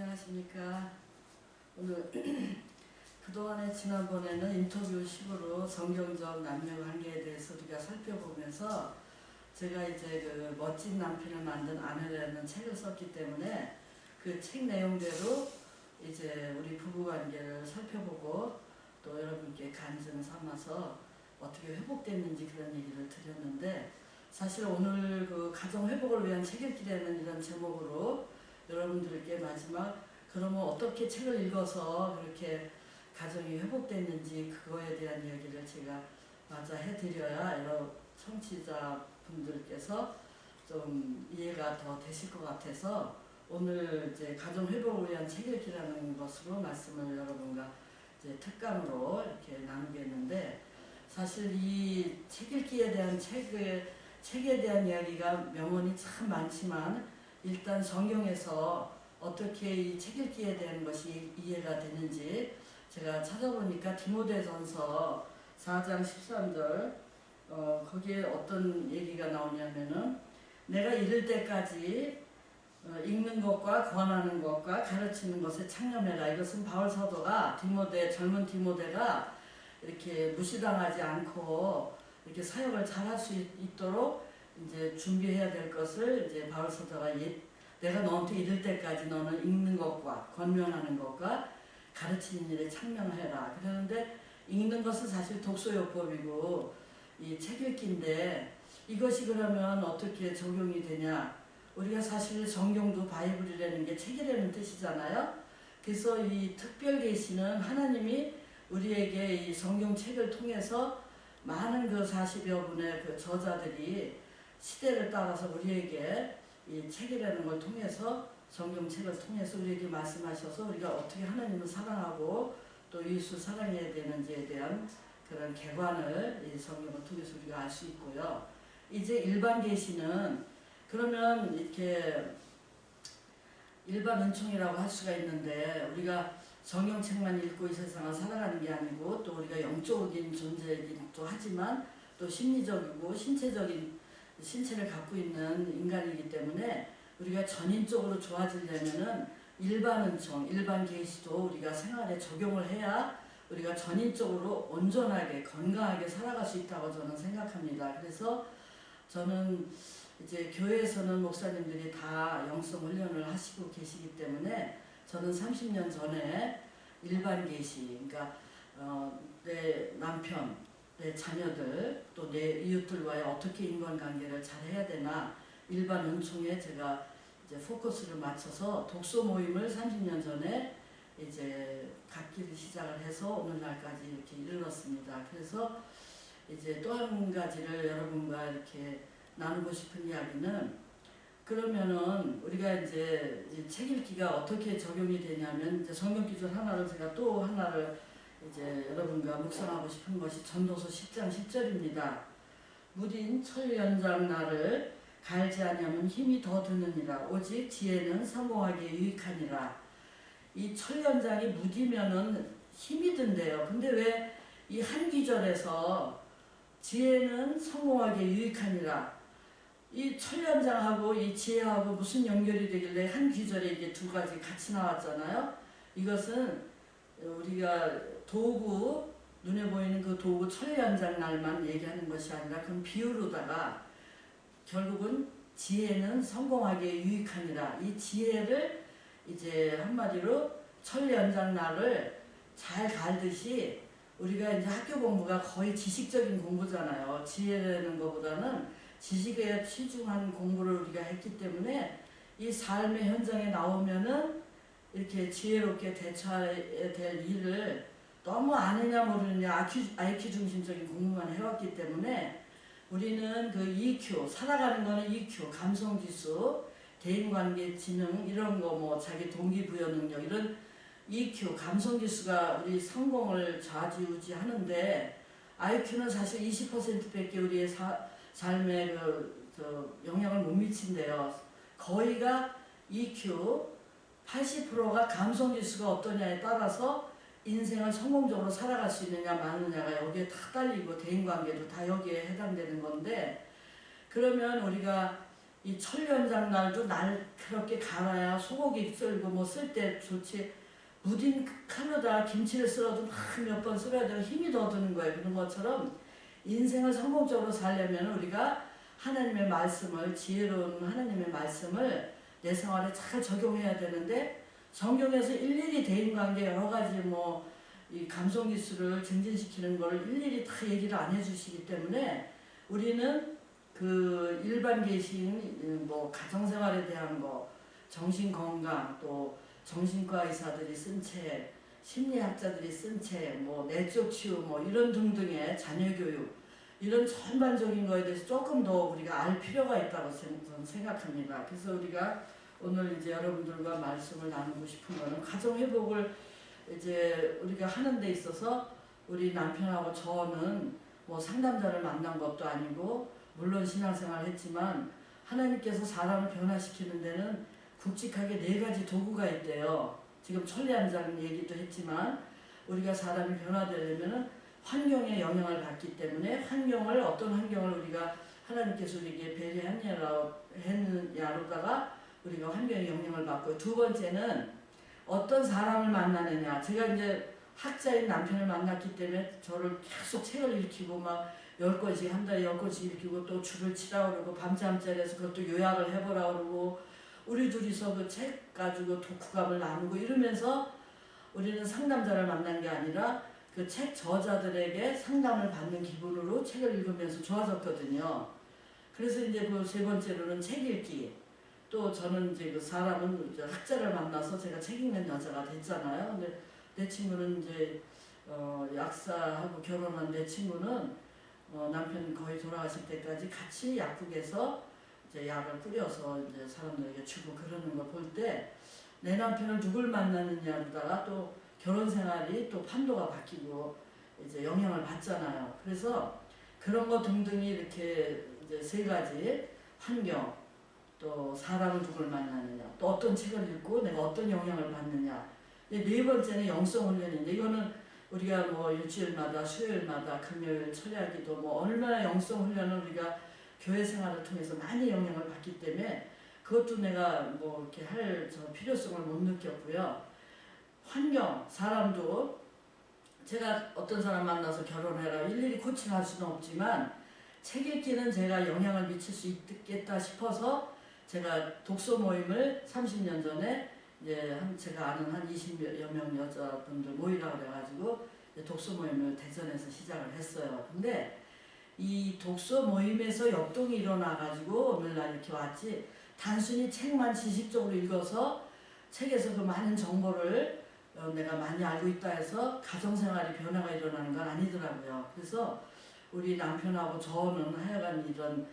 안녕하십니까. 오늘 그동안에 지난번에는 인터뷰식으로 성경적 남녀관계에 대해서 우리가 살펴보면서 제가 이제 그 멋진 남편을 만든 아내라는 책을 썼기 때문에 그 책 내용대로 이제 우리 부부관계를 살펴보고 또 여러분께 간증 삼아서 어떻게 회복됐는지 그런 얘기를 드렸는데, 사실 오늘 그 가정회복을 위한 책 읽기라는 이런 제목으로 여러분들께 마지막 그러면 어떻게 책을 읽어서 그렇게 가정이 회복됐는지 그거에 대한 이야기를 제가 마저 해드려야 여러 청취자분들께서 좀 이해가 더 되실 것 같아서 오늘 이제 가정회복을 위한 책 읽기라는 것으로 말씀을 여러분과 이제 특강으로 이렇게 나누겠는데, 사실 이 책 읽기에 대한 책에 대한 이야기가 명언이 참 많지만 일단 성경에서 어떻게 이 책 읽기에 대한 것이 이해가 되는지 제가 찾아보니까 디모데전서 4장 13절 거기에 어떤 얘기가 나오냐면은 내가 이를 때까지 읽는 것과 권하는 것과 가르치는 것에 창념해라. 이것은 바울 사도가 젊은 디모데가 이렇게 무시당하지 않고 이렇게 사역을 잘할 수 있도록 이제 준비해야 될 것을 이제 바울 사도가 내가 너한테 이를 때까지 너는 읽는 것과 권면하는 것과 가르치는 일에 창명해라. 그러는데 읽는 것은 사실 독서요법이고 이 책 읽기인데 이것이 그러면 어떻게 적용이 되냐. 우리가 사실 성경도 바이블이라는 게 책이라는 뜻이잖아요. 그래서 이 특별 계시는 하나님이 우리에게 이 성경책을 통해서 많은 그 40여 분의 그 저자들이 시대를 따라서 우리에게 이 책이라는 걸 통해서 성경책을 통해서 우리에게 말씀하셔서 우리가 어떻게 하나님을 사랑하고 또 예수 사랑해야 되는지에 대한 그런 개관을 이 성경을 통해서 우리가 알 수 있고요. 이제 일반 계시는 그러면 이렇게 일반 은총이라고 할 수가 있는데 우리가 성경책만 읽고 이 세상을 살아가는 게 아니고 또 우리가 영적인 존재이기도 하지만 또 심리적이고 신체를 갖고 있는 인간이기 때문에 우리가 전인적으로 좋아지려면은 일반 은총, 일반 계시도 우리가 생활에 적용을 해야 우리가 전인적으로 온전하게 건강하게 살아갈 수 있다고 저는 생각합니다. 그래서 저는 이제 교회에서는 목사님들이 다 영성 훈련을 하시고 계시기 때문에 저는 30년 전에 일반 계시, 그러니까 내 남편, 내 자녀들, 또 내 이웃들과의 어떻게 인간관계를 잘 해야 되나 일반 은총에 제가 이제 포커스를 맞춰서 독서 모임을 30년 전에 이제 갖기를 시작을 해서 오늘날까지 이렇게 이르렀습니다. 그래서 이제 또 한 가지를 여러분과 이렇게 나누고 싶은 이야기는, 그러면은 우리가 이제 책 읽기가 어떻게 적용이 되냐면 이제 성경 기준 하나를 제가 또 하나를 이제 여러분과 묵상하고 싶은 것이 전도서 10장 10절입니다. 무딘 철연장 나를 갈지 아니하면 힘이 더 드느니라. 오직 지혜는 성공하기에 유익하니라. 이 철연장이 무디면은 힘이 든대요. 근데 왜 이 한 귀절에서 지혜는 성공하기에 유익하니라. 이 철연장하고 이 지혜하고 무슨 연결이 되길래 한 귀절에 이게 두 가지 같이 나왔잖아요. 이것은 우리가 도구, 눈에 보이는 그 도구 철연장 날만 얘기하는 것이 아니라 그건 비유로다가 결국은 지혜는 성공하기에 유익하니라. 이 지혜를 이제 한마디로 철연장 날을 잘 갈듯이 우리가 이제 학교 공부가 거의 지식적인 공부잖아요. 지혜라는 것보다는 지식에 치중한 공부를 우리가 했기 때문에 이 삶의 현장에 나오면은 이렇게 지혜롭게 대처해야 될 일을 너무 아느냐 모르느냐 IQ 중심적인 공부만 해왔기 때문에 우리는 그 EQ, 살아가는 거는 EQ, 감성지수, 대인관계 지능 이런 거 뭐 자기 동기부여 능력 이런 EQ, 감성지수가 우리 성공을 좌지우지하는데 IQ는 사실 20%밖에 우리의 삶에 영향을 못 미친대요. 거의가 EQ, 80%가 감성지수가 어떠냐에 따라서 인생을 성공적으로 살아갈 수 있느냐 마느냐가 여기에 다 딸리고 대인관계도 다 여기에 해당되는 건데, 그러면 우리가 이 철연장 날도 날 그렇게 갈아야 소고기 썰고 뭐 쓸 때 좋지. 무딘 칼로다 김치를 썰어도 막 몇 번 썰어야 되고 힘이 더 드는 거예요. 그런 것처럼 인생을 성공적으로 살려면 우리가 하나님의 말씀을, 지혜로운 하나님의 말씀을 내 생활에 잘 적용해야 되는데, 성경에서 일일이 대인관계 여러 가지 뭐 이 감성 기술을 증진시키는 걸 일일이 다 얘기를 안 해주시기 때문에 우리는 그 일반 계신 뭐 가정생활에 대한 거, 정신건강, 또 정신과 의사들이 쓴 책, 심리학자들이 쓴 책, 뭐 내적 치유 뭐 이런 등등의 자녀교육, 이런 전반적인 거에 대해서 조금 더 우리가 알 필요가 있다고 저는 생각합니다. 그래서 우리가 오늘 이제 여러분들과 말씀을 나누고 싶은 거는 가정회복을 이제 우리가 하는 데 있어서 우리 남편하고 저는 뭐 상담자를 만난 것도 아니고, 물론 신앙생활을 했지만 하나님께서 사람을 변화시키는 데는 굵직하게 4가지 도구가 있대요. 지금 천리안장 얘기도 했지만 우리가 사람이 변화되려면 환경의 영향을 받기 때문에, 환경을 어떤 환경을 우리가 하나님께서 우리에게 배려했느냐로다가 우리가 환경의 영향을 받고, 두 번째는 어떤 사람을 만나느냐. 제가 이제 학자인 남편을 만났기 때문에 저를 계속 책을 읽히고 막 10권씩, 한 달에 10권씩 읽히고 또 줄을 치라 그러고 밤잠자리에서 그것도 요약을 해보라 그러고 우리 둘이서 그 책 가지고 독후감을 나누고 이러면서 우리는 상담자를 만난 게 아니라 그 책 저자들에게 상담을 받는 기분으로 책을 읽으면서 좋아졌거든요. 그래서 이제 그 3번째로는 책 읽기. 또 저는 이제 그 사람은 이제 학자를 만나서 제가 책 읽는 여자가 됐잖아요. 근데 내 친구는 이제 약사하고 결혼한 내 친구는 남편 거의 돌아가실 때까지 같이 약국에서 이제 약을 뿌려서 이제 사람들에게 주고 그러는 거 볼 때 내 남편을 누굴 만나느냐보다가 또 결혼 생활이 또 판도가 바뀌고 이제 영향을 받잖아요. 그래서 그런 거 등등이 이렇게 이제 3가지, 환경, 또 사람을 누굴 만나느냐, 또 어떤 책을 읽고 내가 어떤 영향을 받느냐. 4번째는 영성훈련인데, 이거는 우리가 뭐 일주일마다, 수요일마다, 금요일 철야기도 뭐 얼마나 영성훈련을 우리가 교회 생활을 통해서 많이 영향을 받기 때문에 그것도 내가 뭐 이렇게 할 저 필요성을 못 느꼈고요. 환경, 사람도 제가 어떤 사람 만나서 결혼해라 일일이 코칭할 수는 없지만 책 읽기는 제가 영향을 미칠 수 있겠다 싶어서 제가 독서 모임을 30년 전에 이제 제가 아는 한 20여 명 여자분들 모이라 그래가지고 독서 모임을 대전에서 시작을 했어요. 근데 이 독서 모임에서 역동이 일어나가지고 오늘날 이렇게 왔지, 단순히 책만 지식적으로 읽어서 책에서 그 많은 정보를 내가 많이 알고 있다 해서 가정생활이 변화가 일어나는 건 아니더라고요. 그래서 우리 남편하고 저는 하여간 이런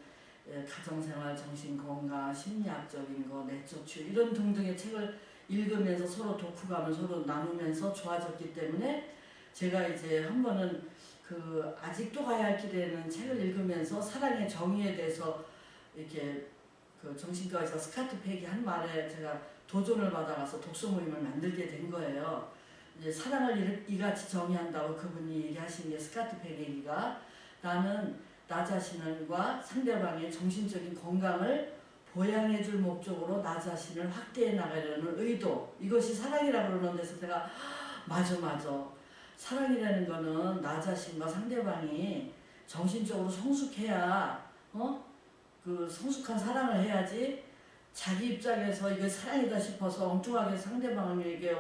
가정생활, 정신건강, 심리학적인 거, 내적 치유 이런 등등의 책을 읽으면서 서로 독후감을 서로 나누면서 좋아졌기 때문에 제가 이제 한 번은 그 아직도 가야 할 길에는 책을 읽으면서 사랑의 정의에 대해서 이렇게 그 정신과 의사 스카트 팩이 한 말에 제가 도전을 받아가서 독서 모임을 만들게 된 거예요. 이제 사랑을 이같이 정의한다고 그분이 얘기하신 게 스카트 팩 얘기가, 나는 나 자신과 상대방의 정신적인 건강을 보양해줄 목적으로 나 자신을 확대해 나가려는 의도, 이것이 사랑이라고 그러는 데서 제가 맞아 사랑이라는 거는 나 자신과 상대방이 정신적으로 성숙해야 그 성숙한 사랑을 해야지, 자기 입장에서 이게 사랑이다 싶어서 엉뚱하게 상대방에게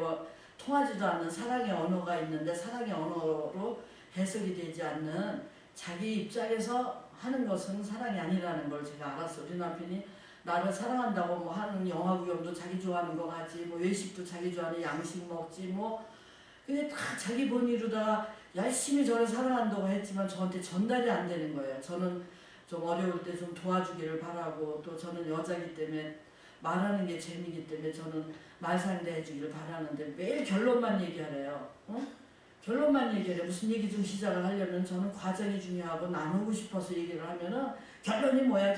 통하지도 않는 사랑의 언어가 있는데 사랑의 언어로 해석이 되지 않는 자기 입장에서 하는 것은 사랑이 아니라는 걸 제가 알았어요. 우리 남편이 나를 사랑한다고 뭐 하는 영화 구경도 자기 좋아하는 거 하지, 뭐 외식도 자기 좋아하는 양식 먹지, 뭐 근데 다 자기 본의로다가 열심히 저를 사랑한다고 했지만 저한테 전달이 안 되는 거예요. 저는 좀 어려울 때 좀 도와주기를 바라고, 또 저는 여자기 때문에 말하는 게 재미기 때문에 저는 말상대 해주기를 바라는데 매일 결론만 얘기하래요. 결론만 얘기해요. 무슨 얘기 좀 시작을 하려면 저는 과정이 중요하고 나누고 싶어서 얘기를 하면은 결론이 뭐야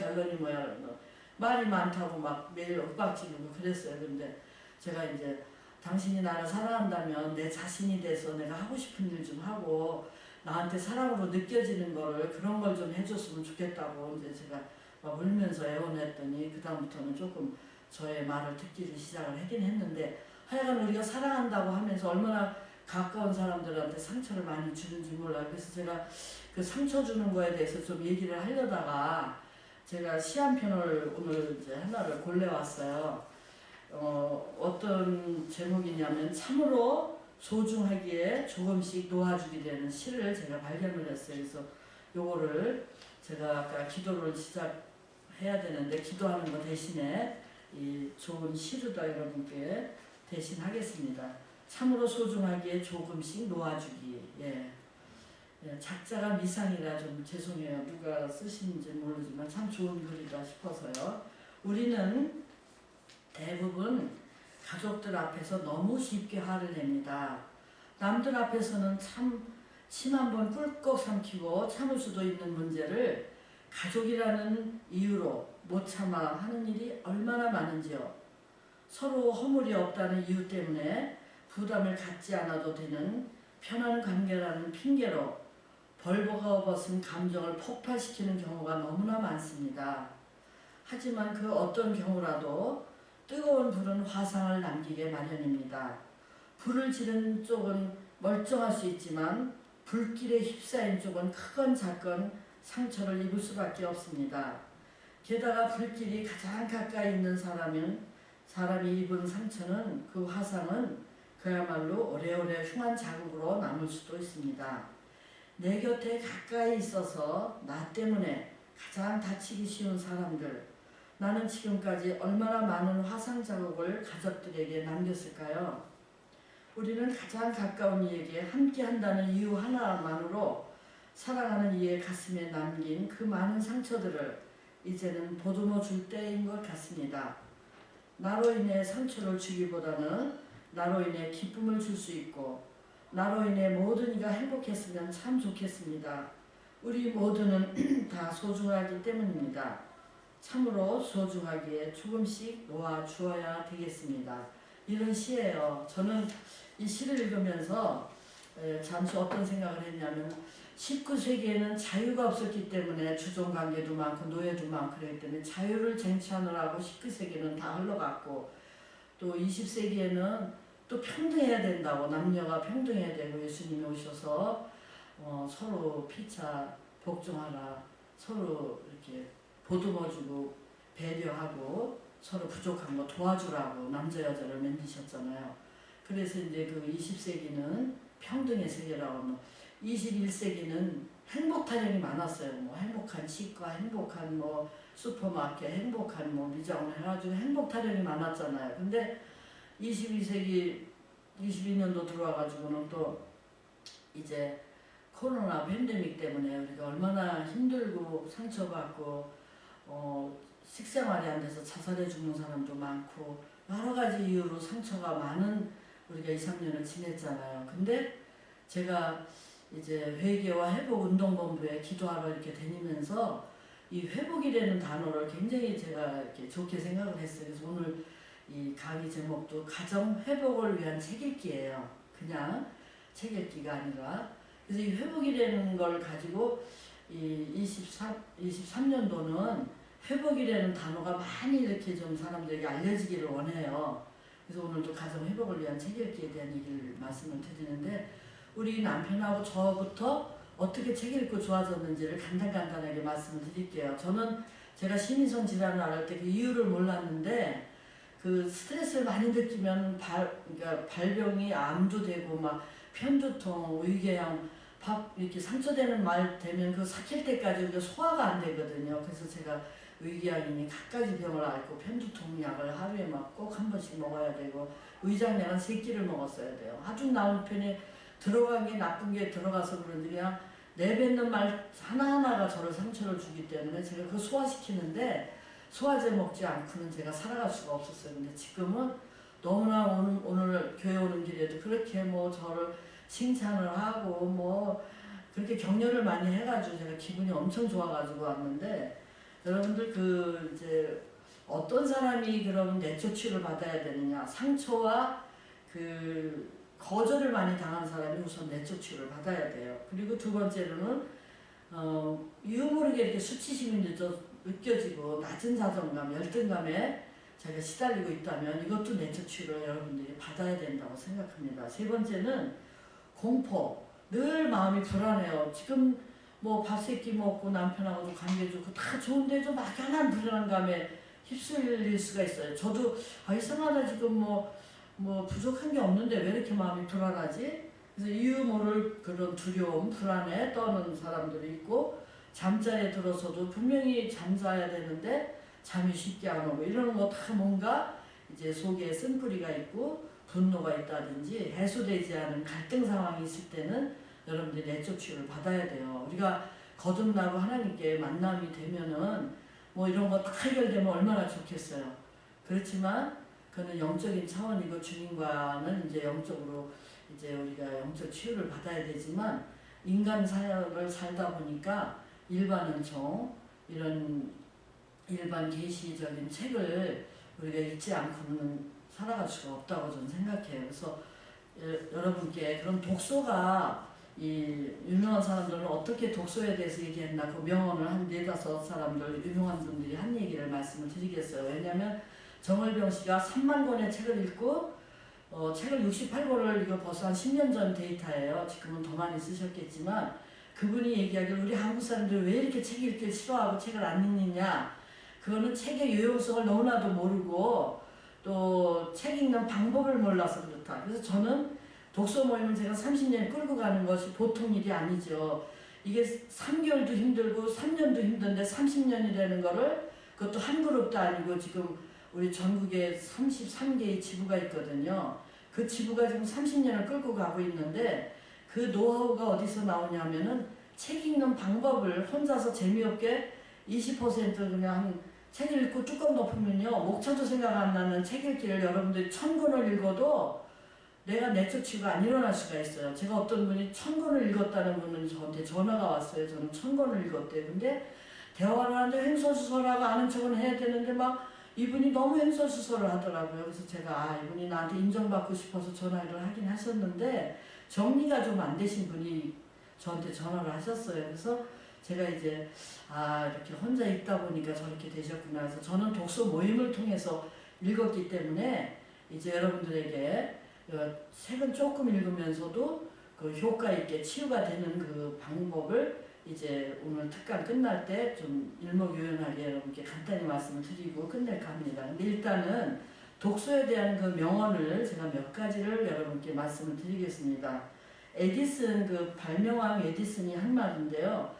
말이 많다고 막 매일 윽박지르고 그랬어요. 근데 제가 이제 당신이 나를 사랑한다면 내 자신이 돼서 내가 하고 싶은 일 좀 하고 나한테 사랑으로 느껴지는 거를, 그런 걸 좀 해줬으면 좋겠다고 이제 제가 막 울면서 애원했더니 그 다음부터는 조금 저의 말을 듣기를 시작을 하긴 했는데, 하여간 우리가 사랑한다고 하면서 얼마나 가까운 사람들한테 상처를 많이 주는지 몰라요. 그래서 제가 그 상처 주는 거에 대해서 좀 얘기를 하려다가 제가 시 한 편을 오늘 이제 하나를 골라왔어요. 어떤 제목이냐면 참으로 소중하기에 조금씩 놓아주게 되는 시를 제가 발견을 했어요. 그래서 요거를 제가 아까 기도를 시작해야 되는데, 기도하는 거 대신에 이 좋은 시루다 여러분께 대신 하겠습니다. 참으로 소중하기에 조금씩 놓아주기. 예. 예, 작자가 미상이라 좀 죄송해요. 누가 쓰시는지 모르지만 참 좋은 글이다 싶어서요. 우리는 대부분 가족들 앞에서 너무 쉽게 화를 냅니다. 남들 앞에서는 참 침 한 번 꿀꺽 삼키고 참을 수도 있는 문제를 가족이라는 이유로 못 참아 하는 일이 얼마나 많은지요. 서로 허물이 없다는 이유 때문에 부담을 갖지 않아도 되는 편한 관계라는 핑계로 벌거벗은 감정을 폭발시키는 경우가 너무나 많습니다. 하지만 그 어떤 경우라도 뜨거운 불은 화상을 남기게 마련입니다. 불을 지른 쪽은 멀쩡할 수 있지만 불길에 휩싸인 쪽은 크건 작건 상처를 입을 수밖에 없습니다. 게다가 불길이 가장 가까이 있는 사람이 입은 상처는, 그 화상은 그야말로 오래오래 흉한 자국으로 남을 수도 있습니다. 내 곁에 가까이 있어서 나 때문에 가장 다치기 쉬운 사람들, 나는 지금까지 얼마나 많은 화상 자국을 가족들에게 남겼을까요? 우리는 가장 가까운 이에게 함께 한다는 이유 하나만으로 사랑하는 이의 가슴에 남긴 그 많은 상처들을 이제는 보듬어 줄 때인 것 같습니다. 나로 인해 상처를 주기보다는 나로 인해 기쁨을 줄 수 있고, 나로 인해 모든 이가 행복했으면 참 좋겠습니다. 우리 모두는 다 소중하기 때문입니다. 참으로 소중하기에 조금씩 놓아주어야 되겠습니다. 이런 시예요. 저는 이 시를 읽으면서 잠시 어떤 생각을 했냐면, 19세기에는 자유가 없었기 때문에 주종관계도 많고 노예도 많고 그랬기 때문에 자유를 쟁취하느라고 19세기는 다 흘러갔고, 또 20세기에는 또 평등해야 된다고, 남녀가 평등해야 되고 예수님이 오셔서 서로 피차 복종하라, 서로 이렇게 보듬어주고 배려하고 서로 부족한 거 도와주라고 남자 여자를 만드셨잖아요. 그래서 이제 그 20세기는 평등의 세계라고 하면, 21세기는 행복 타령이 많았어요. 뭐 행복한 치과, 행복한 뭐 슈퍼마켓, 행복한 뭐 미장원 해가지고 행복 타령이 많았잖아요. 근데 22세기 22년도 들어와가지고는 또 이제 코로나 팬데믹 때문에 우리가 얼마나 힘들고 상처받고 식생활이 안 돼서 자살해 죽는 사람도 많고 여러 가지 이유로 상처가 많은 우리가 2, 3년을 지냈잖아요. 근데 제가 이제 회개와 회복 운동본부에 기도하러 이렇게 다니면서 이 회복이라는 단어를 굉장히 제가 이렇게 좋게 생각을 했어요. 그래서 오늘 이 강의 제목도 가정 회복을 위한 책 읽기예요. 그냥 책 읽기가 아니라. 그래서 이 회복이라는 걸 가지고 이 23년도는 회복이라는 단어가 많이 이렇게 좀 사람들에게 알려지기를 원해요. 그래서 오늘도 가정 회복을 위한 책 읽기에 대한 얘기를 말씀을 드리는데, 우리 남편하고 저부터 어떻게 책 읽고 좋아졌는지를 간단하게 말씀을 드릴게요. 저는 제가 심인성 질환을 앓을 때 그 이유를 몰랐는데, 그 스트레스를 많이 느끼면 그러니까 발병이 암도 되고 막 편두통, 위궤양, 이렇게 상처되는 말 되면 그 삭힐 때까지 우리가 소화가 안 되거든요. 그래서 제가 위궤양이니 갖가지 병을 앓고 편두통 약을 하루에 막 꼭 한 번씩 먹어야 되고, 위장약은 3끼를 먹었어야 돼요. 아주 나온 편에 들어간 게 나쁜 게 들어가서 그런지 그냥 내뱉는 말 하나하나가 저를 상처를 주기 때문에 제가 그거 소화시키는데, 소화제 먹지 않고는 제가 살아갈 수가 없었어요. 근데 지금은 너무나 오늘 교회 오는 길에도 그렇게 뭐 저를 칭찬을 하고 뭐 그렇게 격려를 많이 해가지고 제가 기분이 엄청 좋아가지고 왔는데, 여러분들 그 이제 어떤 사람이 그럼 내적 치유를 받아야 되느냐, 상처와 그 거절을 많이 당한 사람이 우선 내적 치유를 받아야 돼요. 그리고 두 번째로는 유머를 모르게 이렇게 수치심이 느껴지고 낮은 자존감, 열등감에 자기가 시달리고 있다면 이것도 내적 치유를 여러분들이 받아야 된다고 생각합니다. 세 번째는 공포. 늘 마음이 불안해요. 지금 뭐 밥 세 끼 먹고 남편하고도 관계 좋고 다 좋은데도 막연한 불안감에 휩쓸릴 수가 있어요. 저도 이상하다 지금 뭐 부족한 게 없는데 왜 이렇게 마음이 불안하지? 그래서 이유 모를 그런 두려움, 불안에 떠는 사람들이 있고 잠자리에 들어서도 분명히 잠자야 되는데 잠이 쉽게 안 오고 이러는 거 다 뭔가 이제 속에 쓴뿌리가 있고 분노가 있다든지 해소되지 않은 갈등 상황이 있을 때는 여러분들이 내적 치유를 받아야 돼요. 우리가 거듭나고 하나님께 만남이 되면은 뭐 이런 거 다 해결되면 얼마나 좋겠어요. 그렇지만 그는 영적인 차원이고 주님과는 이제 영적으로 이제 우리가 영적 치유를 받아야 되지만 인간 사역을 살다 보니까 일반 은총 이런 일반 계시적인 책을 우리가 읽지 않고는 살아갈 수가 없다고 저는 생각해요. 그래서 여러분께 그런 독서가 이 유명한 사람들은 어떻게 독서에 대해서 얘기했나 그 명언을 한 4-5 사람들 유명한 분들이 한 얘기를 말씀을 드리겠어요. 왜냐하면 정을병 씨가 3만 권의 책을 읽고 책을 68권을 이거 벌써 한 10년 전 데이터예요. 지금은 더 많이 쓰셨겠지만 그분이 얘기하기를 우리 한국 사람들이 왜 이렇게 책 읽기를 싫어하고 책을 안 읽느냐. 그거는 책의 유용성을 너무나도 모르고 또 책 읽는 방법을 몰라서 그렇다. 그래서 저는 독서 모임을 제가 30년 끌고 가는 것이 보통 일이 아니죠. 이게 3개월도 힘들고 3년도 힘든데 30년이라는 거를 그것도 한 그룹도 아니고 지금 우리 전국에 33개의 지부가 있거든요. 그 지부가 지금 30년을 끌고 가고 있는데 그 노하우가 어디서 나오냐면은 책 읽는 방법을 혼자서 재미없게 20% 그냥 책 읽고 뚜껑 덮으면요. 목차도 생각 안 나는 책 읽기를 여러분들이 1000권을 읽어도 내가 내적 치유가 안 일어날 수가 있어요. 제가 어떤 분이 1000권을 읽었다는 분은 저한테 전화가 왔어요. 저는 1000권을 읽었대요. 근데 대화를 하는데 횡설수설하고 아는 척은 해야 되는데 막 이분이 너무 횡설수설을 하더라고요. 그래서 제가 이분이 나한테 인정받고 싶어서 전화를 하긴 하셨는데 정리가 좀 안 되신 분이 저한테 전화를 하셨어요. 그래서 제가 이제 이렇게 혼자 읽다 보니까 저렇게 되셨구나. 그래서 저는 독서 모임을 통해서 읽었기 때문에 이제 여러분들에게 책은 조금 읽으면서도 그 효과 있게 치유가 되는 그 방법을 이제 오늘 특강 끝날 때 좀 일목요연하게 여러분께 간단히 말씀을 드리고 끝낼까 합니다. 근데 일단은 독서에 대한 그 명언을 제가 몇 가지를 여러분께 말씀을 드리겠습니다. 에디슨 그 발명왕 에디슨이 한 말인데요.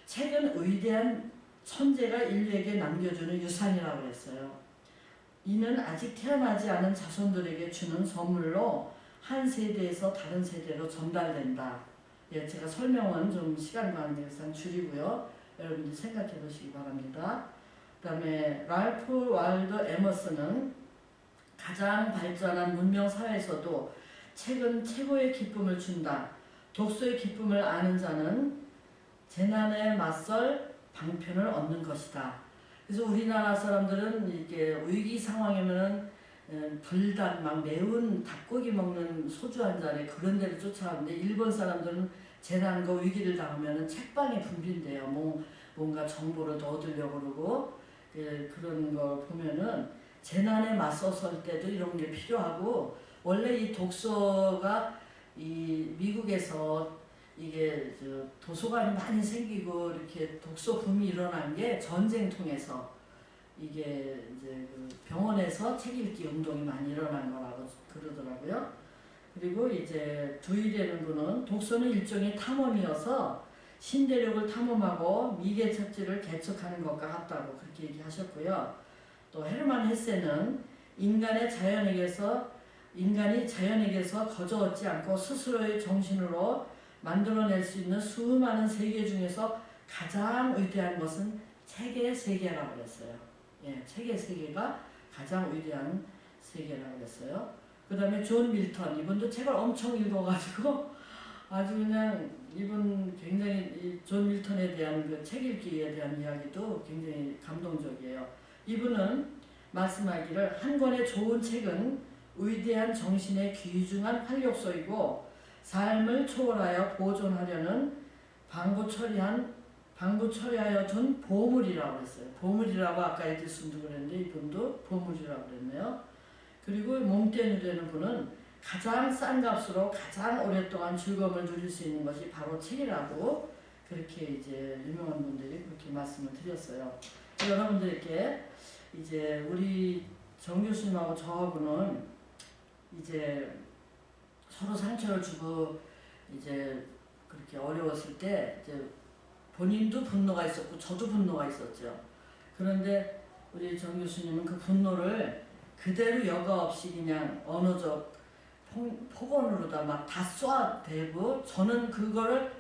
책은 위대한 천재가 인류에게 남겨주는 유산이라고 했어요. 이는 아직 태어나지 않은 자손들에게 주는 선물로 한 세대에서 다른 세대로 전달된다. 예, 제가 설명은 좀 시간 관계상 줄이고요. 여러분들 생각해 보시기 바랍니다. 그 다음에 랄프 와일더 에머슨은 가장 발전한 문명 사회에서도 책은 최고의 기쁨을 준다. 독서의 기쁨을 아는 자는 재난에 맞설 방편을 얻는 것이다. 그래서 우리나라 사람들은 이렇게 위기 상황이면은 불닭 막 매운 닭고기 먹는 소주 한 잔에 그런 데를 쫓아가는데 일본 사람들은 재난과 위기를 당하면은 책방에 붐빈대요. 뭔가 정보를 더 얻으려고 그러고 그런 걸 보면은 재난에 맞서설 때도 이런 게 필요하고 원래 이 독서가 이 미국에서 이게 도서관이 많이 생기고 이렇게 독서 붐이 일어난 게 전쟁 통해서 이게 이제 그 병원에서 책 읽기 운동이 많이 일어난 거라고 그러더라고요. 그리고 이제 두일이라는 분은 독서는 일종의 탐험이어서 신대륙을 탐험하고 미개 척지를 개척하는 것과 같다고 그렇게 얘기하셨고요. 또 헤르만 헤세는 인간이 자연에게서 거저 얻지 않고 스스로의 정신으로 만들어낼 수 있는 수많은 세계 중에서 가장 위대한 것은 책의 세계라고 했어요. 예, 책의 세계가 가장 위대한 세계라고 했어요. 그 다음에 존 밀턴, 이분도 책을 엄청 읽어가지고 아주 그냥 이분 굉장히 존 밀턴에 대한 그 책 읽기에 대한 이야기도 굉장히 감동적이에요. 이분은 말씀하기를 한 권의 좋은 책은 위대한 정신의 귀중한 활력소이고 삶을 초월하여 보존하려는 방고 처리한 방부 처리하여 둔 보물이라고 했어요. 보물이라고 아까 에디슨도 그랬는데 이분도 보물이라고 그랬네요. 그리고 몸떼누되는 분은 가장 싼 값으로 가장 오랫동안 즐거움을 누릴 수 있는 것이 바로 책이라고 그렇게 이제 유명한 분들이 그렇게 말씀을 드렸어요. 여러분들께 이제 우리 정 교수님하고 저하고는 이제 서로 상처를 주고 이제 그렇게 어려웠을 때 이제 본인도 분노가 있었고 저도 분노가 있었죠. 그런데 우리 정 교수님은 그 분노를 그대로 여과 없이 그냥 언어적 폭언으로다 막 다 쏘아대고 저는 그거를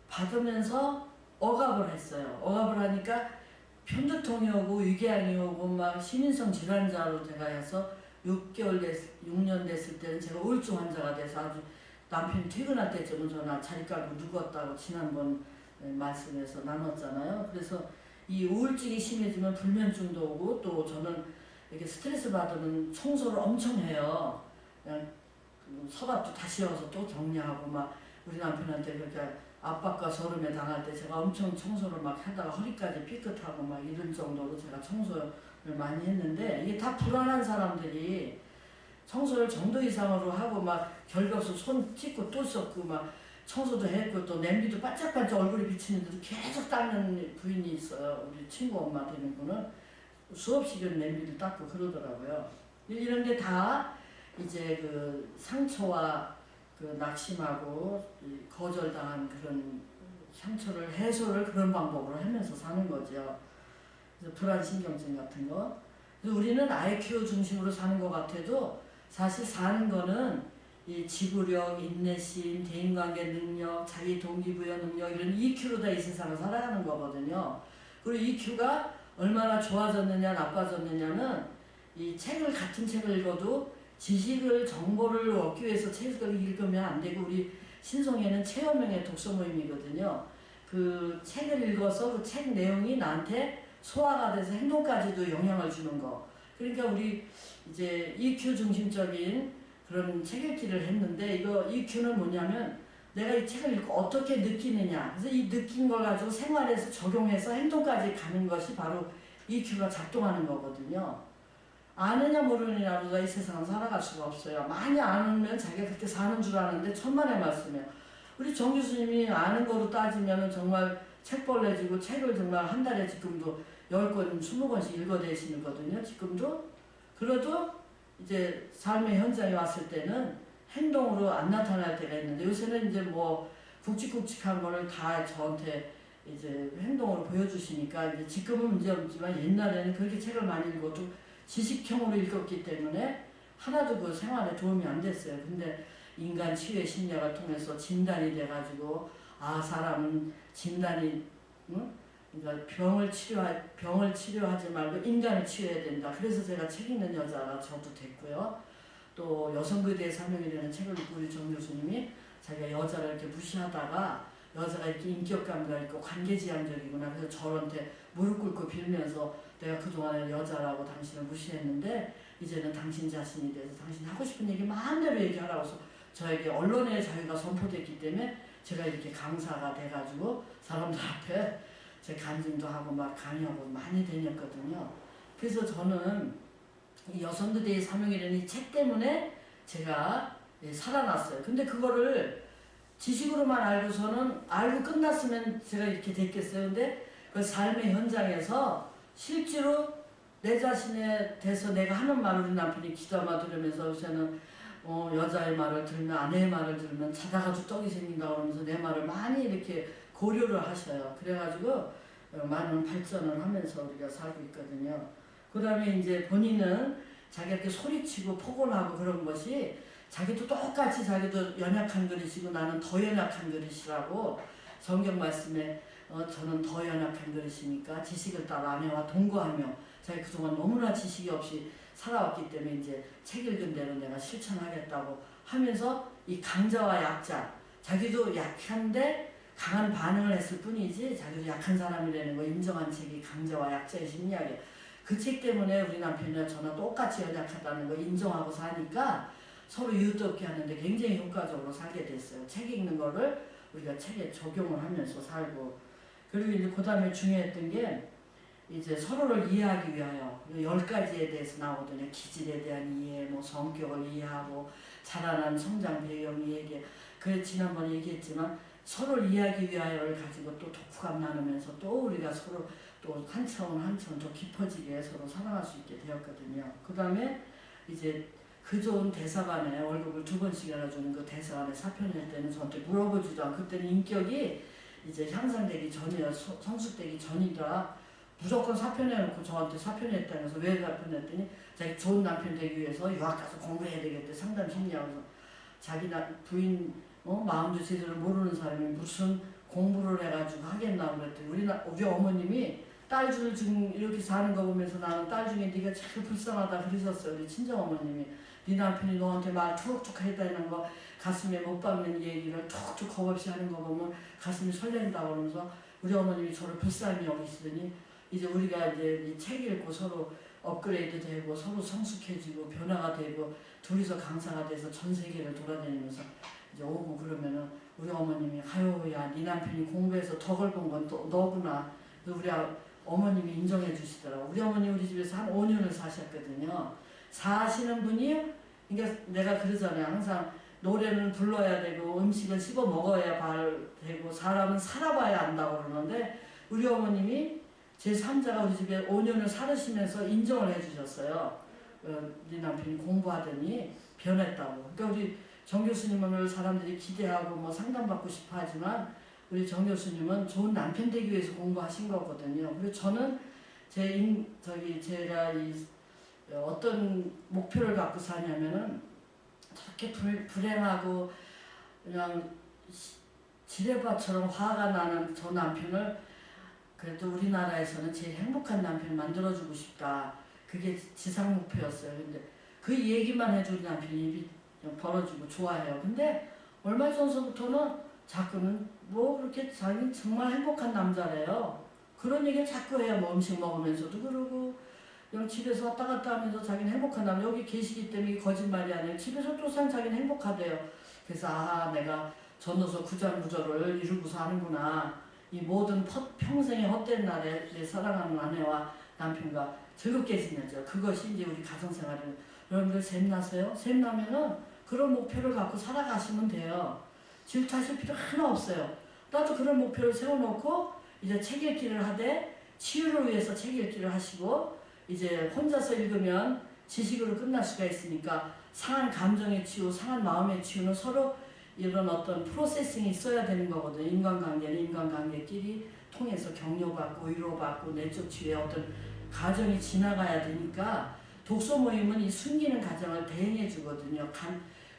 받으면서 억압을 했어요. 억압을 하니까 편두통이 오고 위궤양이 오고 막 신인성 질환자로 제가 해서 6년 됐을 때는 제가 우울증 환자가 돼서 아주 남편이 퇴근할 때쯤은 전화 자리 깔고 누웠다고 지난번 말씀에서 나눴잖아요. 그래서 이 우울증이 심해지면 불면증도 오고 또 저는 이렇게 스트레스 받으면 청소를 엄청 해요. 그냥 서랍도 다 씌워서 또 정리하고 막 우리 남편한테 그렇게 압박과 저름에 당할 때 제가 엄청 청소를 막 하다가 허리까지 삐끗하고 막 이런 정도로 제가 청소를 많이 했는데 이게 다 불안한 사람들이 청소를 정도 이상으로 하고 막 결벽수 손 씻고 또 씻고 막 청소도 했고 또 냄비도 반짝반짝 얼굴이 비치는데도 계속 닦는 부인이 있어요. 우리 친구 엄마 되는 분은 수없이 그 냄비를 닦고 그러더라고요. 이런 게 다 이제 그 상처와 그 낙심하고 거절당한 그런 상처를 해소를 그런 방법으로 하면서 사는 거죠. 그래서 불안신경증 같은 거. 그래서 우리는 IQ 중심으로 사는 것 같아도 사실 사는 거는 이 지구력, 인내심, 대인관계 능력, 자기 동기부여 능력 이런 EQ로 다 이 세상을 살아가는 거거든요. 그리고 EQ가 얼마나 좋아졌느냐 나빠졌느냐는 이 책을 같은 책을 읽어도 지식을 정보를 얻기 위해서 책을 읽으면 안 되고 우리 신송에는 체험형의 독서 모임이거든요. 그 책을 읽어서 그 책 내용이 나한테 소화가 돼서 행동까지도 영향을 주는 거. 그러니까 우리 이제 EQ 중심적인 그런 책 읽기를 했는데 이거 EQ는 뭐냐면 내가 이 책을 읽고 어떻게 느끼느냐. 그래서 이 느낀 걸 가지고 생활에서 적용해서 행동까지 가는 것이 바로 EQ가 작동하는 거거든요. 아느냐 모르느냐로 이 세상을 살아갈 수가 없어요. 많이 아는 자기가 그렇게 사는 줄 아는데 천만의 말씀이에요. 우리 정 교수님이 아는 거로 따지면 정말 책벌레지고 책을 정말 한 달에 지금도 10권, 20권씩 읽어내시거든요. 지금도. 그래도 이제 삶의 현장에 왔을 때는 행동으로 안 나타날 때가 있는데 요새는 이제 뭐 굵직굵직한 거를 다 저한테 이제 행동으로 보여주시니까 이제 지금은 문제 없지만 옛날에는 그렇게 책을 많이 읽어도 지식형으로 읽었기 때문에 하나도 그 생활에 도움이 안 됐어요. 근데 인간 치유의 심리학을 통해서 진단이 돼가지고 아 사람은 진단이 응? 그러니까 병을 치료하지 말고 인간을 치유해야 된다. 그래서 제가 책 읽는 여자가 저도 됐고요. 또 여성부에 사명이라는 책을 읽고 우리 정 교수님이 자기가 여자를 이렇게 무시하다가 여자가 이렇게 인격감가 있고 관계지향적이구나. 그래서 저한테 무릎 꿇고 빌면서 내가 그동안에 여자라고 당신을 무시했는데 이제는 당신 자신이 돼서 당신이 하고 싶은 얘기 마음대로 얘기하라고 해서 저에게 언론의 자유가 선포됐기 때문에 제가 이렇게 강사가 돼가지고 사람들 앞에 제 간증도 하고 막 강의하고 많이 다녔거든요. 그래서 저는 이 여성들의 사명이라는 이 책 때문에 제가 살아났어요. 근데 그거를 지식으로만 알고서는 알고 끝났으면 제가 이렇게 됐겠어요. 근데 그 삶의 현장에서 실제로 내 자신에 대해서 내가 하는 말 우리 남편이 기도마 들으면서 요새는 여자의 말을 들으면 아내의 말을 들으면 자다가도 떡이 생긴다고 그러면서 내 말을 많이 이렇게 고려를 하셔요. 그래가지고 많은 발전을 하면서 우리가 살고 있거든요. 그 다음에 이제 본인은 자기가 이렇게 소리치고 폭언하고 그런 것이 자기도 똑같이 자기도 연약한 그릇이고 나는 더 연약한 그릇이라고 성경 말씀에 저는 더 연약한 그릇이니까 지식을 따라 아내와 동거하며 자기 그동안 너무나 지식이 없이 살아왔기 때문에 이제 책 읽은 대로 내가 실천하겠다고 하면서 이 강자와 약자 자기도 약한데 강한 반응을 했을 뿐이지 자기도 약한 사람이라는 거 인정한 책이 강자와 약자의 심리학이에요. 그 책 때문에 우리 남편이나 저나 똑같이 연약하다는 거 인정하고 사니까 서로 이웃돕게 하는데 굉장히 효과적으로 살게 됐어요. 책 읽는 거를 우리가 책에 적용을 하면서 살고 그리고 이제 그 다음에 중요했던 게 이제 서로를 이해하기 위하여 10가지에 대해서 나오거든요. 기질에 대한 이해, 뭐 성격을 이해하고 자라난 성장 배경 이해. 그 지난번에 얘기했지만 서로를 이해하기 위하여를 가지고 또 독후감 나누면서 또 우리가 서로 또 한 차원 한 차원 더 깊어지게 서로 사랑할 수 있게 되었거든요. 그 다음에 이제 그 좋은 대사관에 월급을 2번씩이나 주는 그 대사관에 사표낼 때는 저한테 물어보지도 않고 그때는 인격이 이제 향상되기 전이라 성숙되기 전이라 무조건 사표내놓고 저한테 사표냈다면서 왜 사표냈더니 자기 좋은 남편 되기 위해서 유학 가서 공부해야 되겠대. 상담 심리하고 자기 부인 마음도 제대로 모르는 사람이 무슨 공부를 해가지고 하겠나 그랬더니 우리 어머님이 딸 줄 지금 이렇게 사는 거 보면서 나는 딸 중에 네가 참 불쌍하다 그러셨어요. 우리 친정어머님이. 네 남편이 너한테 말 툭툭 했다는 거 가슴에 못 박는 얘기를 툭툭 겁없이 하는 거 보면 가슴이 설렌다 그러면서 우리 어머님이 저를 불쌍히 여기시더니 이제 우리가 이제 이 책 읽고 서로 업그레이드 되고 서로 성숙해지고 변화가 되고 둘이서 강사가 돼서 전 세계를 돌아다니면서 이제 오고 그러면은 우리 어머님이 아유 야 네 남편이 공부해서 덕을 본 건 또 너구나. 우리 어머님이 인정해 주시더라고. 우리 어머니 우리 집에서 한 5년을 사셨거든요. 사시는 분이 그러니까 내가 그러잖아요. 항상 노래는 불러야 되고 음식은 씹어 먹어야 되고 사람은 살아봐야 안다고 그러는데 우리 어머님이 제 3자가 우리 집에 5년을 살으시면서 인정을 해주셨어요. 네 남편이 공부하더니 변했다고. 그러니까 우리 정 교수님을 사람들이 기대하고 뭐 상담받고 싶어 하지만 우리 정 교수님은 좋은 남편 되기 위해서 공부하신 거거든요. 그리고 저는 제가 어떤 목표를 갖고 사냐면은 저렇게 불행하고 그냥 지뢰밭처럼 화가 나는 저 남편을 그래도 우리나라에서는 제일 행복한 남편 만들어주고 싶다. 그게 지상 목표였어요. 근데 그 얘기만 해도 우리 남편이 입이 벌어지고 좋아해요. 근데 얼마 전서부터는 자꾸는 뭐 그렇게 자기는 정말 행복한 남자래요. 그런 얘기를 자꾸 해요. 뭐 음식 먹으면서도 그러고 그냥 집에서 왔다 갔다 하면서 자기는 행복한 남자. 여기 계시기 때문에 이게 거짓말이 아니에요. 집에서 또 자기는 행복하대요. 그래서 내가 전도서 9장 9절을 이루고서 하는구나. 이 모든 평생의 헛된 날에 내 사랑하는 아내와 남편과 즐겁게 지내죠. 그것이 이제 우리 가정생활을 여러분들 샘나세요? 샘나면은 그런 목표를 갖고 살아가시면 돼요. 질투하실 필요 하나 없어요. 나도 그런 목표를 세워놓고 이제 책 읽기를 하되 치유를 위해서 책 읽기를 하시고 이제 혼자서 읽으면 지식으로 끝날 수가 있으니까 상한 감정의 치유, 상한 마음의 치유는 서로 이런 어떤 프로세싱이 있어야 되는 거거든요. 인간관계는 인간관계끼리 통해서 격려받고 위로받고 내적 치유의 어떤 가정이 지나가야 되니까 독서 모임은 이 숨기는 가정을 대행해 주거든요.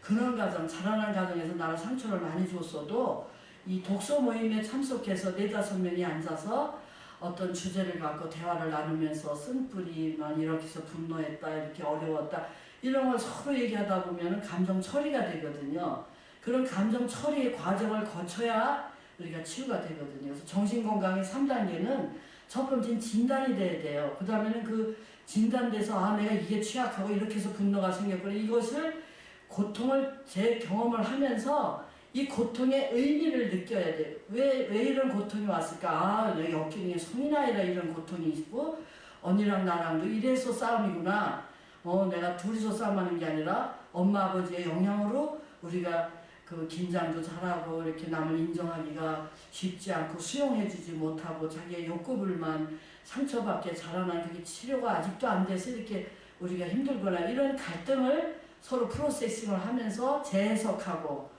그런 가정, 자라난 가정에서 나를 상처를 많이 줬어도 이 독서 모임에 참석해서 4-5명이 앉아서 어떤 주제를 갖고 대화를 나누면서 쓴뿌리만 이렇게 해서 분노했다, 이렇게 어려웠다 이런 걸 서로 얘기하다 보면 감정 처리가 되거든요. 그런 감정 처리의 과정을 거쳐야 우리가 치유가 되거든요. 그래서 정신건강의 3단계는 첫 번째는 진단이 돼야 돼요. 그 다음에는 그 진단돼서 내가 이게 취약하고 이렇게 해서 분노가 생겼구나. 이것을 고통을 제 경험을 하면서 이 고통의 의미를 느껴야 돼요. 왜 이런 고통이 왔을까? 내 역경에 성인 아이라 이런 고통이 있고 언니랑 나랑도 이래서 싸움이구나. 내가 둘이서 싸움하는 게 아니라 엄마 아버지의 영향으로 우리가 그 긴장도 잘하고 이렇게 남을 인정하기가 쉽지 않고 수용해주지 못하고 자기의 욕구불만 상처받게 자라난 그게 치료가 아직도 안 돼서 이렇게 우리가 힘들거나 이런 갈등을 서로 프로세싱을 하면서 재해석하고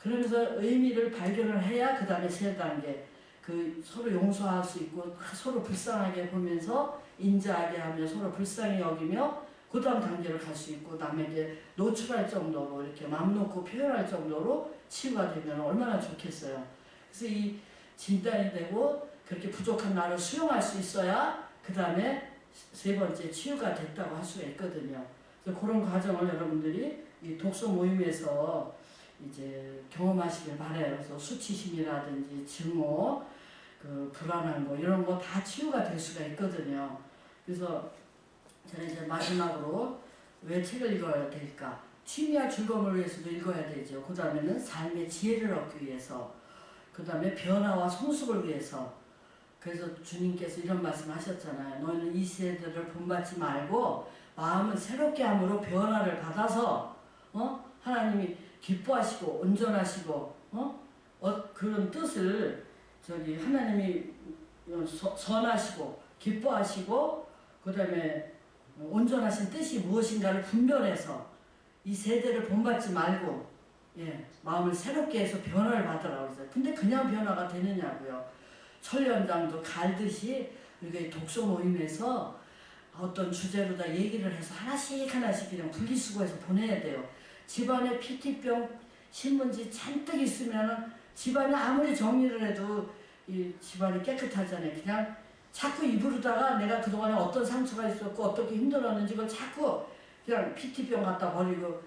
그러면서 의미를 발견을 해야 그 다음에 3단계 그 서로 용서할 수 있고 서로 불쌍하게 보면서 인자하게 하며 서로 불쌍히 여기며 그 다음 단계를 갈 수 있고 남에게 노출할 정도로 이렇게 마음 놓고 표현할 정도로 치유가 되면 얼마나 좋겠어요. 그래서 이 진단이 되고 그렇게 부족한 나를 수용할 수 있어야 그 다음에 3번째 치유가 됐다고 할 수가 있거든요. 그래서 그런 과정을 여러분들이 이 독서 모임에서 이제 경험하시길 바래요. 그래서 수치심이라든지 증오, 그 불안한 거 이런 거 다 치유가 될 수가 있거든요. 그래서 저는 이제 마지막으로 왜 책을 읽어야 될까? 취미와 즐거움을 위해서도 읽어야 되죠. 그 다음에는 삶의 지혜를 얻기 위해서, 그 다음에 변화와 성숙을 위해서, 그래서 주님께서 이런 말씀 하셨잖아요. 너희는 이 세대를 본받지 말고 마음을 새롭게 함으로 변화를 받아서 하나님이 기뻐하시고 온전하시고 그런 뜻을 하나님이 선하시고 기뻐하시고 그 다음에 온전하신 뜻이 무엇인가를 분별해서 이 세대를 본받지 말고 마음을 새롭게 해서 변화를 받으라고 했어요. 근데 그냥 변화가 되느냐고요. 철연장도 갈듯이 우리가 독서 모임에서 어떤 주제로 다 얘기를 해서 하나씩 그냥 분리수거해서 보내야 돼요. 집안에 PT병, 신문지 잔뜩 있으면 집안에 아무리 정리를 해도 이 집안이 깨끗하잖아요. 그냥 자꾸 입으로다가 내가 그동안에 어떤 상처가 있었고 어떻게 힘들었는지 그걸 자꾸 그냥 PT병 갖다 버리고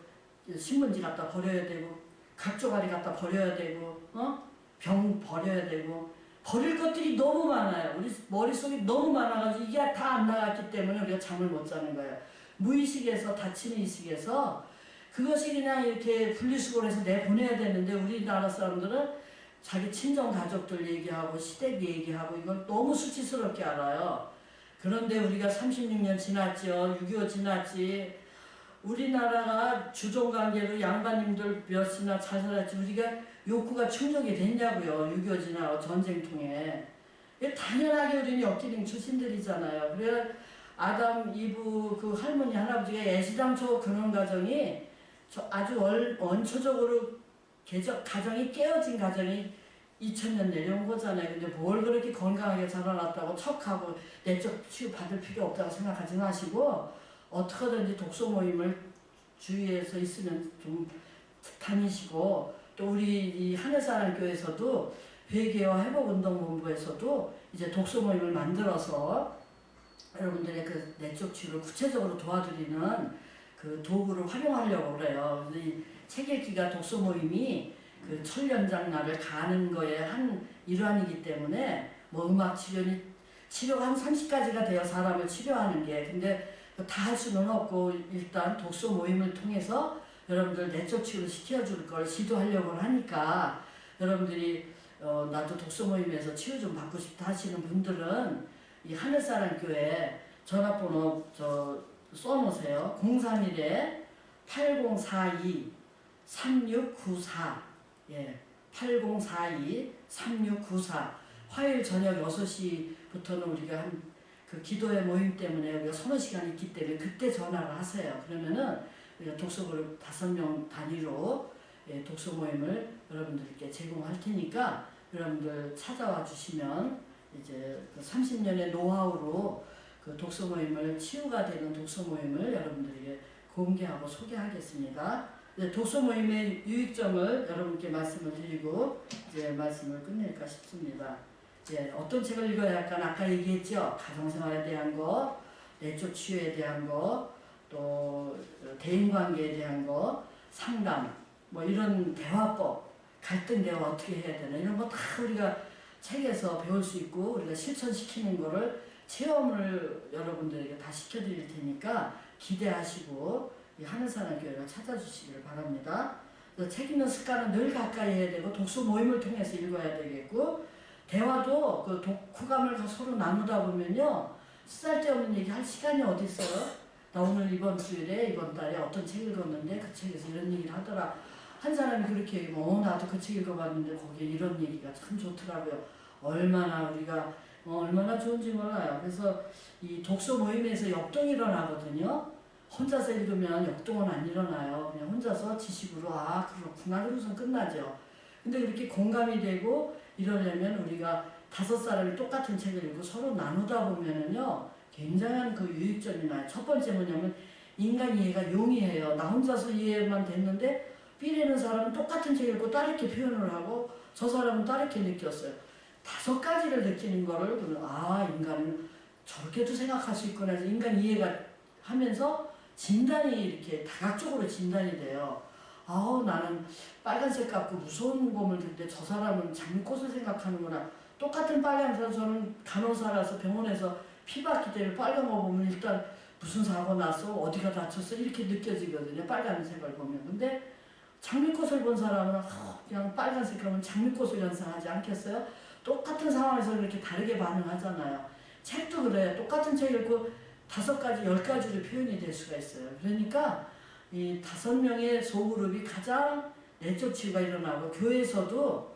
신문지 갖다 버려야 되고 각조가리 갖다 버려야 되고 병 버려야 되고 버릴 것들이 너무 많아요. 우리 머릿속이 너무 많아가지고 이게 다 안 나갔기 때문에 우리가 잠을 못 자는 거예요. 무의식에서 다치는 의식에서 그것이 그냥 이렇게 분리수거를 해서 내보내야 되는데 우리나라 사람들은 자기 친정 가족들 얘기하고 시댁 얘기하고 이걸 너무 수치스럽게 알아요. 그런데 우리가 36년 지났죠. 6.25 지났지. 우리나라가 주종관계로 양반님들 몇이나 잘 살았지. 우리가 욕구가 충족이 됐냐고요. 6.25 지나 전쟁 통해. 당연하게 우리는 엮기능 출신들이잖아요. 그래 아담, 이브, 그 할머니, 할아버지가 애시당초 그런 가정이 아주 원초적으로 가정이 깨어진 가정이 2000년 내려온 거잖아요. 근데 뭘 그렇게 건강하게 자라났다고 척하고 내적 치유 받을 필요 없다고 생각하지 마시고 어떻게든지 독서 모임을 주위에서 있으면 좀 다니시고 또 우리 이 하늘사랑교회에서도 회개와 회복운동본부에서도 이제 독서 모임을 만들어서 여러분들의 그 내적 치유를 구체적으로 도와드리는 그 도구를 활용하려고 그래요. 이 책 읽기가 독서 모임이 그 철연장 날을 가는 거에 한 일환이기 때문에 뭐 음악 치료가 한 30가지가 돼요. 사람을 치료하는 게. 근데 다 할 수는 없고 일단 독서 모임을 통해서 여러분들 내적 치유를 시켜줄 걸 시도하려고 하니까 여러분들이 나도 독서 모임에서 치유 좀 받고 싶다 하시는 분들은 이 하늘사랑교회 전화번호 써놓으세요. 031-8042-3694 8042-3694 화요일 저녁 6시부터는 우리가 그 기도회 모임 때문에 우리가 서너 시간 있기 때문에 그때 전화를 하세요. 그러면은 우리가 독서그룹 5명 단위로 독서 모임을 여러분들께 제공할 테니까 여러분들 찾아와 주시면 이제 그 30년의 노하우로 그 독서 모임을 치유가 되는 독서 모임을 여러분들에게 공개하고 소개하겠습니다. 독서 모임의 유익점을 여러분께 말씀을 드리고 이제 말씀을 끝낼까 싶습니다. 어떤 책을 읽어야 할까? 아까 얘기했죠. 가정생활에 대한 거, 내적 치유에 대한 거, 또 대인관계에 대한 거, 상담, 뭐 이런 대화법, 갈등 대화 어떻게 해야 되나 이런 거 다 우리가 책에서 배울 수 있고 우리가 실천시키는 거를 체험을 여러분들에게 다 시켜드릴 테니까 기대하시고 이 하늘사랑교회를 찾아주시기를 바랍니다. 책 읽는 습관은 늘 가까이 해야 되고 독서 모임을 통해서 읽어야 되겠고 대화도 그 독후감을 서로 나누다 보면요 쓸데없는 얘기 할 시간이 어디 있어요? 나 오늘 이번 주일에 이번 달에 어떤 책 읽었는데 그 책에서 이런 얘기를 하더라. 한 사람이 그렇게 얘기하면 나도 그 책 읽어봤는데 거기에 이런 얘기가 참 좋더라고요. 얼마나 우리가 얼마나 좋은지 몰라요. 그래서 이 독서 모임에서 역동이 일어나거든요. 혼자서 읽으면 역동은 안 일어나요. 그냥 혼자서 지식으로 그렇구나 그러고서 끝나죠. 근데 그렇게 공감이 되고 이러려면 우리가 5사람이 똑같은 책을 읽고 서로 나누다 보면은요 굉장한 그 유익점이 나요. 첫 번째 뭐냐면 인간 이해가 용이해요. 나 혼자서 이해만 됐는데 삐리는 사람은 똑같은 책 읽고 다르게 표현을 하고 저 사람은 다르게 느꼈어요. 5가지를 느끼는 거를 인간은 저렇게도 생각할 수 있구나 해서 인간 이해가 하면서 진단이 이렇게 다각적으로 진단이 돼요. 나는 빨간색 같고 무서운 곰을 들때 저 사람은 장미꽃을 생각하는구나. 똑같은 빨간색 저는 간호사라서 병원에서 피 받기 때문에 빨간 거 보면 일단 무슨 사고 났어? 어디가 다쳤어? 이렇게 느껴지거든요. 빨간색을 보면. 근데 장미꽃을 본 사람은 그냥 빨간색 하면 장미꽃을 연상하지 않겠어요? 똑같은 상황에서 그렇게 다르게 반응하잖아요. 책도 그래요. 똑같은 책 읽고 5가지, 10가지로 표현이 될 수가 있어요. 그러니까 이 5명의 소그룹이 가장 내적 치유가 일어나고, 교회에서도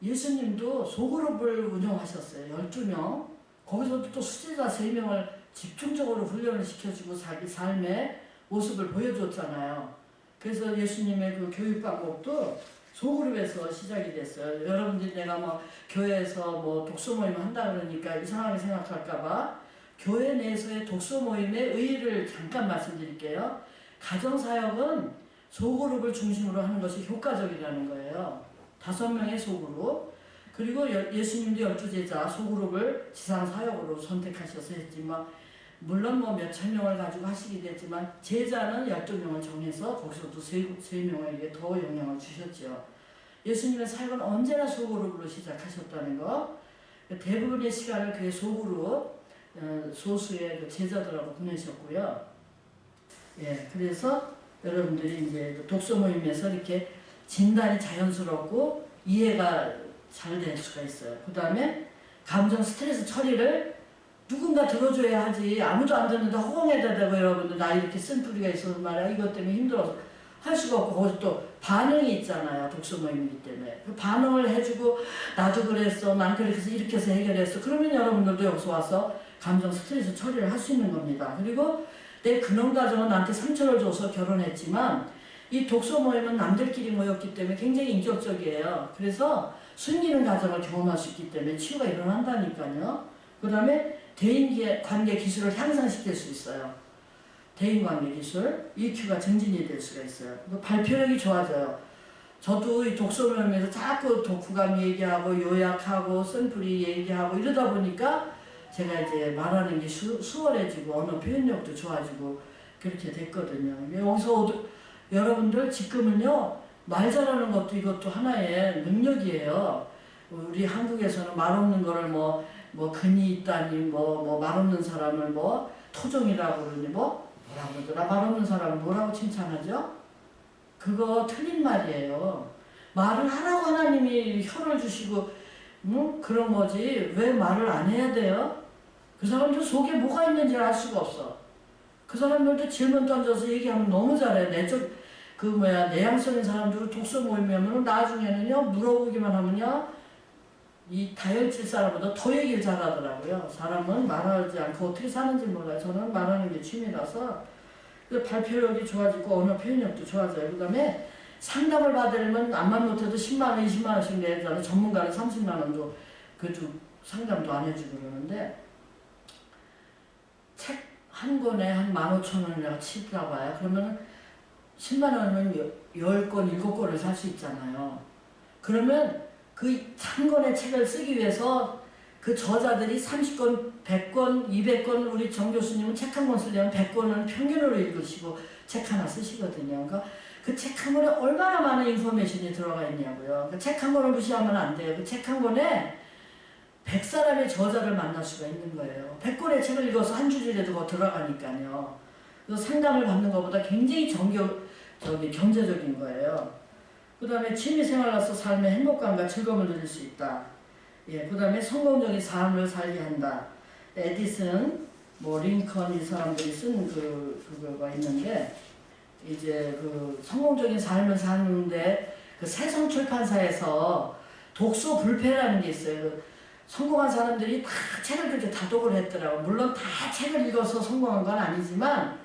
예수님도 소그룹을 운영하셨어요. 12명. 거기서도 또 수제자 3명을 집중적으로 훈련을 시켜주고 자기 삶의 모습을 보여줬잖아요. 그래서 예수님의 그 교육 방법도 소그룹에서 시작이 됐어요. 여러분들이 내가 뭐 교회에서 뭐 독서 모임 한다 그러니까 이상하게 생각할까봐 교회 내에서의 독서 모임의 의의를 잠깐 말씀드릴게요. 가정사역은 소그룹을 중심으로 하는 것이 효과적이라는 거예요. 5명의 소그룹. 그리고 예수님도 12제자 소그룹을 지상사역으로 선택하셔서 했지만, 물론 뭐 몇천 명을 가지고 하시기도 했지만, 제자는 12명을 정해서 거기서도 3명에게 더 영향을 주셨죠. 예수님의 사역은 언제나 소그룹으로 시작하셨다는 거. 대부분의 시간을 그의 소그룹, 소수의 제자들하고 보내셨고요. 예, 그래서 여러분들이 이제 독서 모임에서 이렇게 진단이 자연스럽고 이해가 잘 될 수가 있어요. 그 다음에 감정 스트레스 처리를 누군가 들어줘야 하지, 아무도 안 듣는데 허공에다 대고 여러분들 나 이렇게 쓴뿌리가 있어서 말이야 이것 때문에 힘들어서 할 수가 없고, 거기서 또 반응이 있잖아요. 독서 모임이기 때문에 그 반응을 해주고 나도 그랬어, 난 그렇게 해서 이렇게 해서 해결했어, 그러면 여러분들도 여기서 와서 감정 스트레스 처리를 할 수 있는 겁니다. 그리고 내 근원가정은 나한테 상처를 줘서 결혼했지만, 이 독서 모임은 남들끼리 모였기 때문에 굉장히 인격적이에요. 그래서 숨기는 가정을 경험할 수 있기 때문에 치유가 일어난다니까요. 그 다음에 대인관계 기술을 향상시킬 수 있어요. 대인관계 기술, EQ가 증진이 될 수가 있어요. 발표력이 좋아져요. 저도 이 독서 모임에서 자꾸 독후감 얘기하고 요약하고 쓴풀이 얘기하고 이러다 보니까 제가 이제 말하는 게 수월해지고 언어 표현력도 좋아지고 그렇게 됐거든요. 여기서 여러분들 지금은요, 말 잘하는 것도 이것도 하나의 능력이에요. 우리 한국에서는 말 없는 거를 뭐 근이 있다니, 말 없는 사람을 토종이라고 그러니 뭐라고 그러더라. 말 없는 사람을 뭐라고 칭찬하죠? 그거 틀린 말이에요. 말을 하라고 하나님이 혀를 주시고 그런 거지 왜 말을 안 해야 돼요? 그 사람들 속에 뭐가 있는지 알 수가 없어. 그 사람들도 질문 던져서 얘기하면 너무 잘해. 내향적인 사람들은 독서 모임에 하면 나중에는요, 물어보기만 하면요, 이 다혈질 사람보다 더 얘기를 잘하더라고요. 사람은 말하지 않고 어떻게 사는지 몰라요. 저는 말하는 게 취미라서. 발표력이 좋아지고 언어 표현력도 좋아져요. 그 다음에 상담을 받으려면 암만 못해도 10만원, 20만원씩 내잖아요. 전문가는 30만원도 그래도 상담도 안 해주고 그러는데, 책 한 권에 한 15,000원이라고 치더라고 봐요. 그러면 10만원이면 10권, 7권을 살 수 있잖아요. 그러면 그 한 권의 책을 쓰기 위해서 그 저자들이 30권, 100권, 200권, 우리 정 교수님은 책 한 권 쓰려면 100권은 평균으로 읽으시고 책 하나 쓰시거든요. 그러니까 그 책 한 권에 얼마나 많은 인포메이션이 들어가 있냐고요. 그 책 한 권을 무시하면 안 돼요. 그 책 한 권에 100사람의 저자를 만날 수가 있는 거예요. 100권의 책을 읽어서 한 주제라도 뭐 들어가니까요. 그래서 상담을 받는 것보다 굉장히 경제적인 거예요. 그 다음에 취미생활로서 삶의 행복감과 즐거움을 누릴 수 있다. 예, 그 다음에 성공적인 삶을 살게 한다. 에디슨, 링컨 이 사람들이 쓴 그거가 있는데, 이제 그 성공적인 삶을 사는데 그 새성출판사에서 독서 불패라는 게 있어요. 성공한 사람들이 다 책을 그렇게 다독을 했더라고요. 물론 다 책을 읽어서 성공한 건 아니지만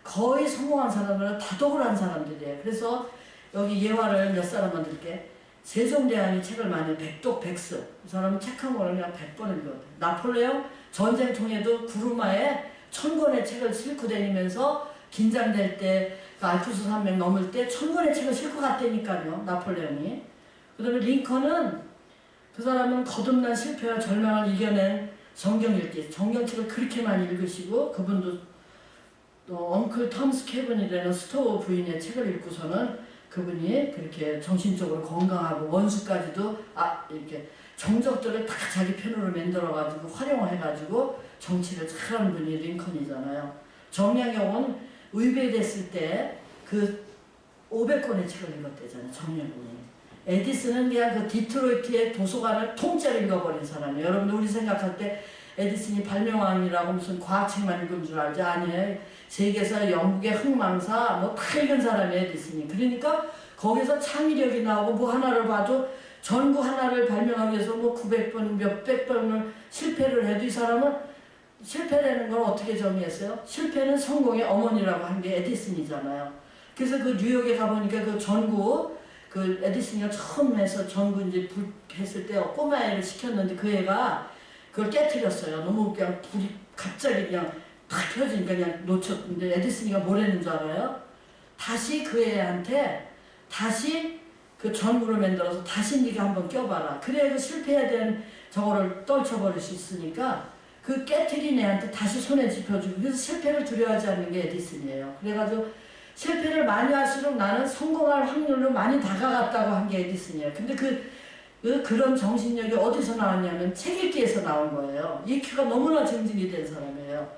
거의 성공한 사람들은 다독을 한 사람들이에요. 그래서 여기 예화를 몇 사람만 드릴게. 세종대왕이 책을 많이 백독백습. 그 사람은 책 한 권을 그냥 100번을 읽었대요. 나폴레옹 전쟁통에도 구루마에 1000권의 책을 싣고 다니면서 긴장될 때 알프스 산맥 넘을 때 1000권의 책을 싣고 갔다니까요. 나폴레옹이. 그 다음에 링컨은 그 사람은 거듭난 실패와 절망을 이겨낸 성경 읽기. 성경책을 그렇게 많이 읽으시고, 그분도 또 엉클 톰스 캐번이라는 스토어 부인의 책을 읽고서는 그분이 그렇게 정신적으로 건강하고 원수까지도 이렇게 정적들을 다 자기 편으로 만들어가지고 활용해가지고 정치를 잘하는 분이 링컨이잖아요. 정약용은 의배됐을 때 그 500권의 책을 읽었대잖아요. 정약용이. 에디슨은 그냥 그 디트로이트의 도서관을 통째로 읽어버린 사람이에요. 여러분들 우리 생각할 때 에디슨이 발명왕이라고 무슨 과학책만 읽은 줄 알지? 아니에요. 세계에서 영국의 흥망사 뭐 다 읽은 사람이에요, 에디슨이. 그러니까 거기서 창의력이 나오고 뭐 하나를 봐도 전구 하나를 발명하기 위해서 뭐 900번, 몇백 번을 실패를 해도 이 사람은 실패라는 걸 어떻게 정의했어요? 실패는 성공의 어머니라고 한 게 에디슨이잖아요. 그래서 그 뉴욕에 가보니까 그 전구, 그 에디슨이가 처음 해서 전구 이제 불 했을 때 꼬마애를 시켰는데 그 애가 그걸 깨트렸어요. 너무 그냥 불이 갑자기 그냥 팍 켜지니까 그냥 놓쳤는데 에디슨이가 뭘 했는 줄 알아요? 다시 그 애한테 다시 그 전구를 만들어서 다시 네가 한번 껴봐라. 그래야 그 실패에 대한 저거를 떨쳐버릴 수 있으니까 그 깨트린 애한테 다시 손에 짚어주고 그래서 실패를 두려워하지 않는 게 에디슨이에요. 그래가지고 실패를 많이 할수록 나는 성공할 확률로 많이 다가갔다고 한 게 에디슨이에요. 근데 그런 정신력이 어디서 나왔냐면 책 읽기에서 나온 거예요. EQ가 너무나 증진이 된 사람이에요.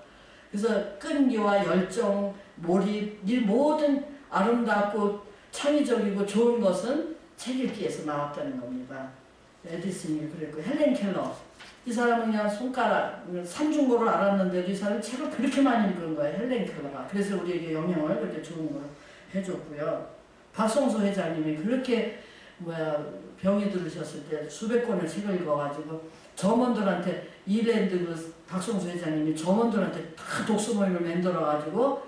그래서 끈기와 열정, 몰입, 이 모든 아름답고 창의적이고 좋은 것은 책 읽기에서 나왔다는 겁니다. 에디슨이 그랬고 헬렌 켈러 이 사람은 그냥 손가락 삼중고를 알았는데도 이 사람은 책을 그렇게 많이 읽은 거예요. 헬렌 켈러가. 그래서 우리에게 영향을 그렇게 좋은 걸 해줬고요. 박성수 회장님이 그렇게 병이 들으셨을 때 수백 권을 책을 읽어가지고 점원들한테 이랜드 그 박성수 회장님이 점원들한테 다 독서 모임을 만들어가지고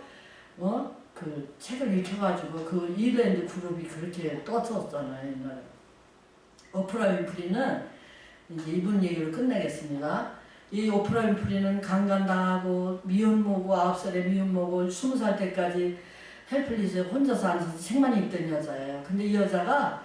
그 책을 읽혀가지고 그 이랜드 그룹이 그렇게 떴었잖아요. 옛날에. 오프라 윈프리는 이제 이분 얘기로 끝내겠습니다. 이 오프라 윈프리는 강간당하고 미혼모고 9살에 미혼모고 20살 때까지 헬플리스에 혼자서 앉아서 책만 읽던 여자예요. 근데 이 여자가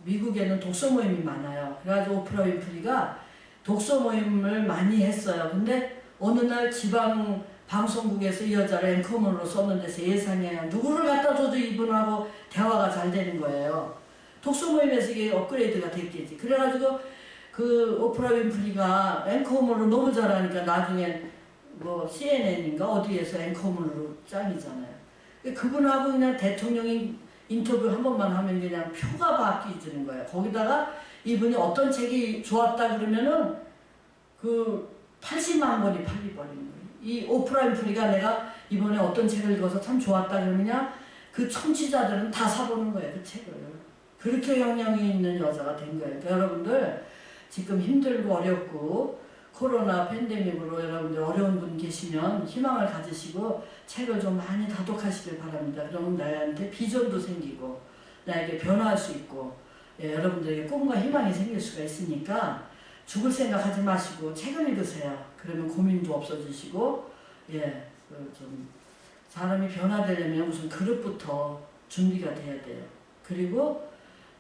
미국에는 독서 모임이 많아요. 그래가지고 오프라 윈프리가 독서 모임을 많이 했어요. 근데 어느 날 지방 방송국에서 이 여자를 앵커문으로 썼는데 세상에 누구를 갖다 줘도 이분하고 대화가 잘 되는 거예요. 독서 모임에서 이게 업그레이드가 됐겠지. 그래가지고 그 오프라 윈프리가 앵커문으로 너무 잘하니까 나중에 뭐 CNN인가 어디에서 앵커문으로 짱이잖아요. 그분하고 그냥 대통령이 인터뷰 한 번만 하면 그냥 표가 바뀌어지는 거예요. 거기다가 이분이 어떤 책이 좋았다 그러면은 그 80만 권이 팔려버리는 거예요. 이 오프라 윈프리가 내가 이번에 어떤 책을 읽어서 참 좋았다 그러면요 그 청취자들은 다 사보는 거예요. 그 책을. 그렇게 영향이 있는 여자가 된 거예요. 그러니까 여러분들 지금 힘들고 어렵고 코로나 팬데믹으로 여러분들 어려운 분 계시면 희망을 가지시고 책을 좀 많이 다독하시길 바랍니다. 그러면 나한테 비전도 생기고 나에게 변화할 수 있고 여러분들에게 꿈과 희망이 생길 수가 있으니까 죽을 생각하지 마시고 책을 읽으세요. 그러면 고민도 없어지시고 좀 사람이 변화되려면 무슨 그릇부터 준비가 돼야 돼요. 그리고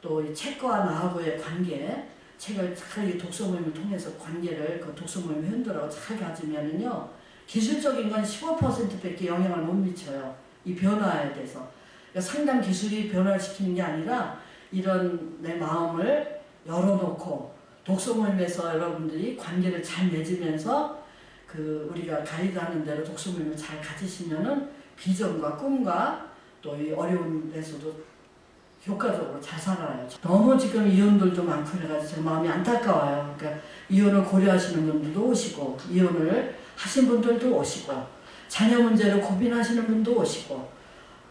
또 이 책과 나하고의 관계 책을 잘 독서 모임을 통해서 관계를 그 독서 모임 회원들하고 잘 가지면은요 기술적인 건 15%밖에 영향을 못 미쳐요. 이 변화에 대해서. 그러니까 상담 기술이 변화를 시키는 게 아니라 이런 내 마음을 열어놓고 독서 모임에서 여러분들이 관계를 잘 맺으면서 그 우리가 가이드하는 대로 독서 모임을 잘 가지시면은 비전과 꿈과 또 이 어려운 데서도 효과적으로 잘 살아요. 너무 지금 이혼들도 많고 그래가지고 제 마음이 안타까워요. 그러니까 이혼을 고려하시는 분들도 오시고 이혼을 하신 분들도 오시고 자녀 문제를 고민하시는 분도 오시고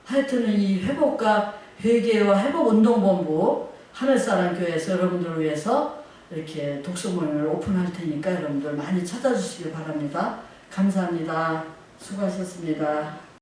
하여튼 이 회복과 회개와 회복운동본부 하늘사랑교회에서 여러분들을 위해서 이렇게 독서 모임을 오픈할 테니까 여러분들 많이 찾아주시길 바랍니다. 감사합니다. 수고하셨습니다.